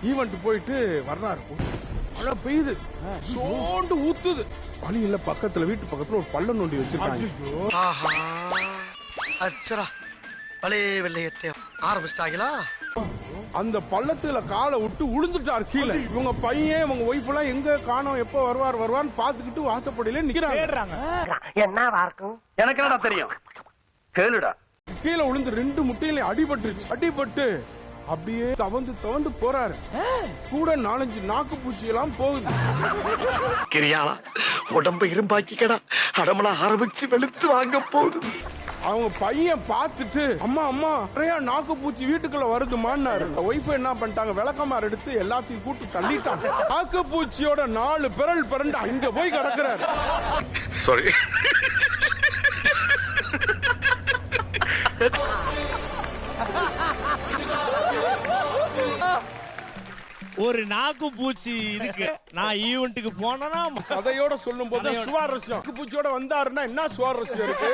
Event போயிட்டு வர்றாரு. மழை பெய்யுது, சோண்டு ஊத்துது. வழியில பக்கத்துல வீட்டு பக்கத்துல ஒரு பள்ளம் நோண்டி வச்சிருக்காங்க. ஆரம்பிச்சிட்டாங்களா? அந்த பள்ளத்துல காலை விட்டு உளுந்துட்டார் கீழே. இவங்க பையன் இவங்க ஒய்ஃப் எல்லாம் எங்க காணோம், எப்ப வருவார்னு பாத்துக்கிட்டு வாசப்படியில நிக்கிறாங்க. என்னவா இருக்கும்? எனக்கு என்னடா தெரியும், கேளுடா. கீழே விழுந்து 2 முட்டையில அடிபட்டுருச்சு. அடிபட்டு அப்படியே தவந்து போறாரு. கூட 4-5 நாக்கு பூச்சி எல்லாம் போகுது. கிரியாளா உடம்பு இரும்பாக்கிக்கடா, அடமலா ஆரம்பிச்சு வெளுத்து வாங்க போகுது. அவங்க பையன் பார்த்துட்டு அம்மா நிறைய நாக்கு பூச்சி வீட்டுக்குள்ள வருதுமான்னாரு. ஒய்ஃப் என்ன பண்ணிட்டாங்க, விளக்கமாறு எடுத்து எல்லாத்தையும் கூட்டு தள்ளிட்டாங்க. நாக்கு பூச்சியோட 4 பிறல் பிறண்டு அங்க போய் கிடக்குறாரு. சாரி. ஒரு நாக்கு பூச்சி இருக்கு. நான் ஈவென்ட்டுக்கு போனா கதையோட சொல்லும் போது சுவாரஸ்யம். நாக்கு பூச்சியோட வந்தாருன்னா என்ன சுவாரஸ்யம் இருக்கு?